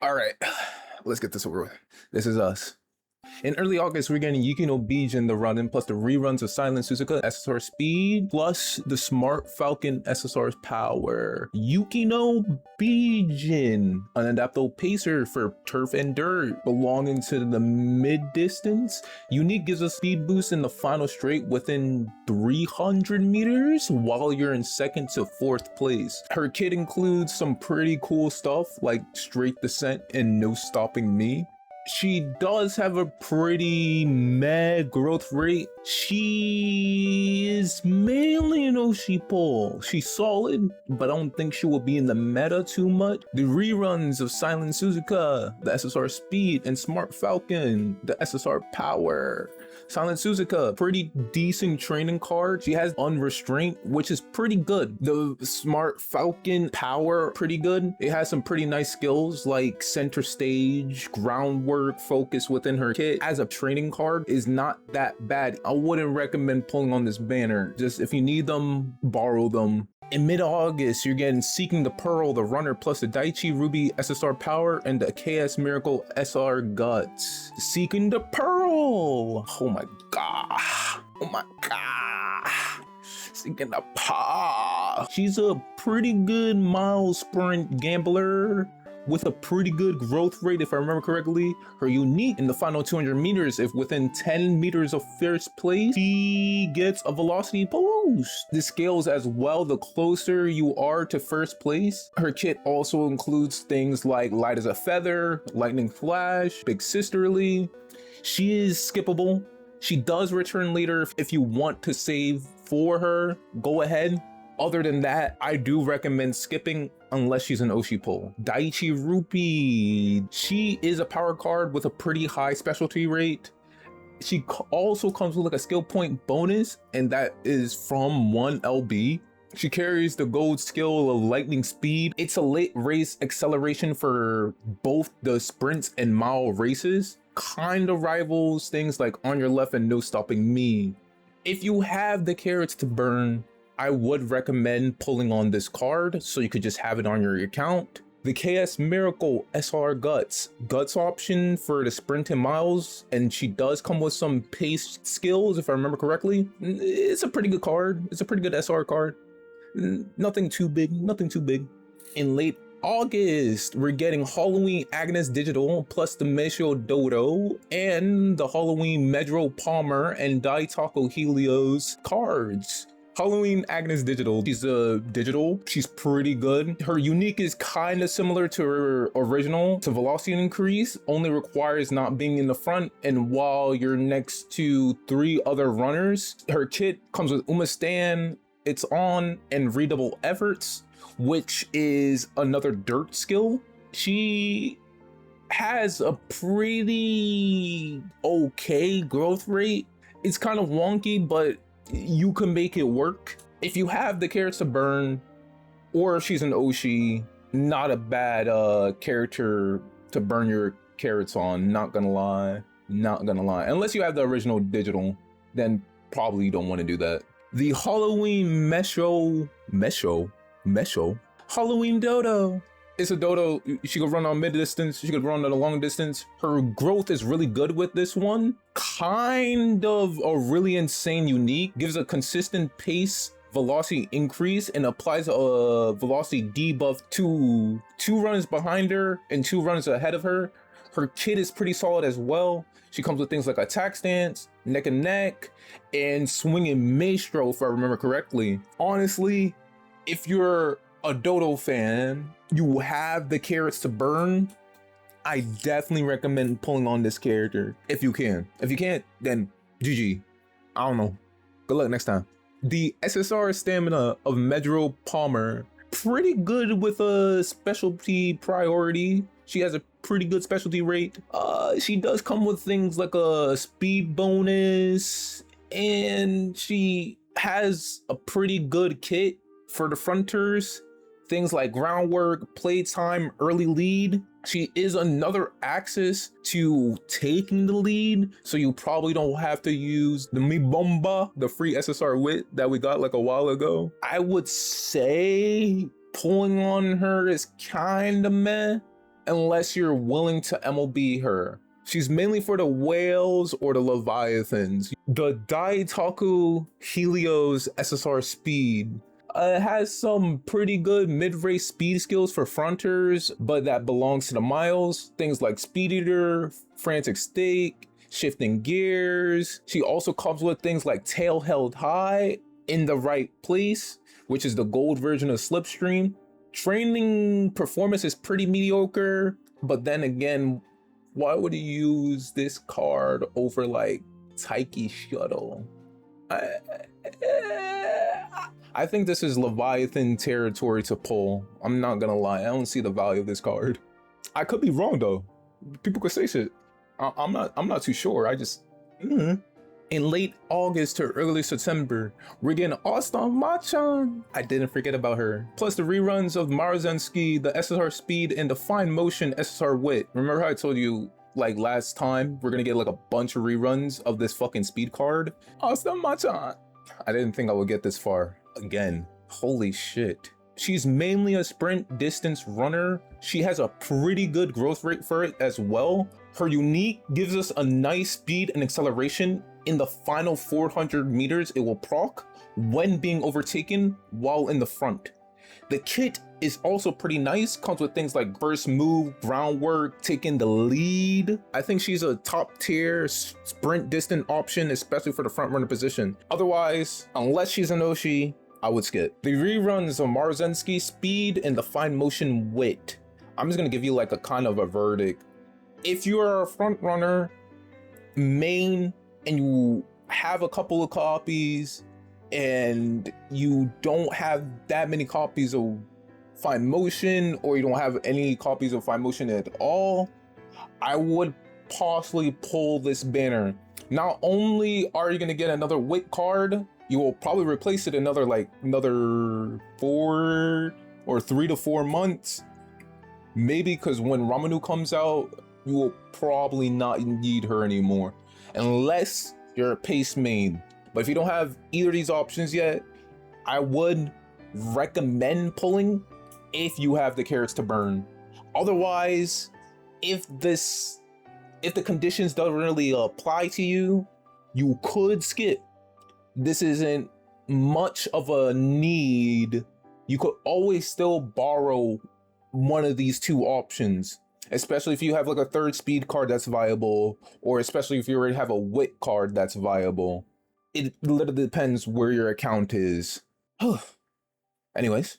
All right, let's get this over with. This is us. In early August, we're getting Yukino Bijin the run-in, plus the reruns of Silent Suzuka SSR Speed, plus the Smart Falcon SSR's power. Yukino Bijin, an adaptable pacer for turf and dirt, belonging to the mid-distance. Unique gives a speed boost in the final straight within 300 meters while you're in second to fourth place. Her kit includes some pretty cool stuff like straight descent and no stopping me. She does have a pretty meh growth rate. She is mainly an Oshi pull. She's solid, but I don't think she will be in the meta too much. The reruns of Silent Suzuka, the SSR Speed, and Smart Falcon, the SSR Power. Silent Suzuka, pretty decent training card. She has Unrestraint, which is pretty good. The Smart Falcon Power, pretty good. It has some pretty nice skills like center stage, groundwork, focus within her kit. As a training card, is not that bad. I wouldn't recommend pulling on this banner. Just if you need them, borrow them. In mid-August, you're getting Seeking the Pearl, the Runner, plus the Daichi Ruby SSR Power and the KS Miracle SR Guts. Seeking the Pearl! Oh my god. Oh my god. Seeking the Pearl. She's a pretty good mile sprint gambler with a pretty good growth rate, if I remember correctly. Her unique in the final 200 meters, if within 10 meters of first place, she gets a velocity boost. This scales as well the closer you are to first place. Her kit also includes things like Light as a Feather, Lightning Flash, Big Sisterly. She is skippable. She does return later if you want to save for her, go ahead. Other than that, I do recommend skipping unless she's an Oshi pull. Daichi Rupee. She is a power card with a pretty high specialty rate. She also comes with like a skill point bonus, and that is from 1 LB. She carries the gold skill of lightning speed. It's a late race acceleration for both the sprints and mile races. Kind of rivals things like On Your Left and No Stopping Me. If you have the carrots to burn, I would recommend pulling on this card so you could just have it on your account. The KS Miracle SR Guts option for the sprint and miles, and she does come with some pace skills if I remember correctly. It's a pretty good card. It's a pretty good SR card. Nothing too big, nothing too big. In late August, we're getting Halloween Agnes Digital plus the Meisho Dodo and the Halloween Medro Palmer and Dai Taco Helios cards. Halloween Agnes Digital, she's a digital, she's pretty good. Her unique is kind of similar to her original, to velocity increase, only requires not being in the front and while you're next to 3 other runners. Her kit comes with Uma Stan, It's On, and Redouble Efforts, which is another dirt skill. She has a pretty okay growth rate. It's kind of wonky, but you can make it work. If you have the carrots to burn, or if she's an Oshi, not a bad character to burn your carrots on, not gonna lie. Unless you have the original digital, then probably you don't want to do that. The Halloween Meisho Halloween Dodo. It's a dodo. She could run on mid distance, she could run on a long distance. Her growth is really good with this one. Kind of a really insane unique. Gives a consistent pace velocity increase and applies a velocity debuff to 2 runners behind her and 2 runners ahead of her. Her kit is pretty solid as well. She comes with things like attack stance, neck and neck, and swinging maestro if I remember correctly. Honestly, if you're a dodo fan, you have the carrots to burn, I definitely recommend pulling on this character if you can. If you can't, then GG. I don't know. Good luck next time. The SSR stamina of Medro Palmer, pretty good with a specialty priority. She has a pretty good specialty rate. She does come with things like a speed bonus, and she has a pretty good kit for the fronters. Things like groundwork, playtime, early lead. She is another axis to taking the lead, so you probably don't have to use the Mi Bomba, the free SSR wit that we got like a while ago. I would say pulling on her is kind of meh. unless you're willing to MLB her. She's mainly for the whales or the leviathans. The Daitaku Helios SSR Speed has some pretty good mid-race speed skills for fronters, but that belongs to the miles. Things like Speed Eater, Frantic Stake, shifting gears. She also comes with things like tail held high in the right place, which is the gold version of Slipstream. Training performance is pretty mediocre, but then again, why would you use this card over like Taiki Shuttle? I think this is Leviathan territory to pull. I'm not gonna lie, I don't see the value of this card. I could be wrong though. People could say shit. I'm not too sure. I just In late August to early September, we're getting Austin Machan. I didn't forget about her. Plus the reruns of Marzensky, the SSR Speed, and the Fine Motion SSR Wit. Remember how I told you like last time, we're gonna get like a bunch of reruns of this fucking speed card? Austin Machan. I didn't think I would get this far. Again, holy shit. She's mainly a sprint distance runner. She has a pretty good growth rate for it as well. Her unique gives us a nice speed and acceleration. In the final 400 meters, it will proc when being overtaken while in the front. The kit is also pretty nice, comes with things like burst move, groundwork, taking the lead. I think she's a top tier sprint distant option, especially for the front runner position. Otherwise, unless she's an Oshi, I would skip. The reruns of Marzensky Speed and the Fine Motion Wit. I'm just gonna give you like a kind of a verdict. If you are a front runner, main, and you have a couple of copies and you don't have that many copies of Fine Motion, or you don't have any copies of Fine Motion at all, I would possibly pull this banner. Not only are you gonna get another Wit card, you will probably replace it another 4 or 3 to 4 months. Maybe because when Ramanu comes out, you will probably not need her anymore, unless you're a pace main. But if you don't have either of these options yet, I would recommend pulling if you have the carrots to burn. Otherwise, if the conditions don't really apply to you, you could skip. This isn't much of a need. You could always still borrow one of these two options, especially if you have like a third speed card that's viable, or especially if you already have a Wit card that's viable. It literally depends where your account is. Anyways,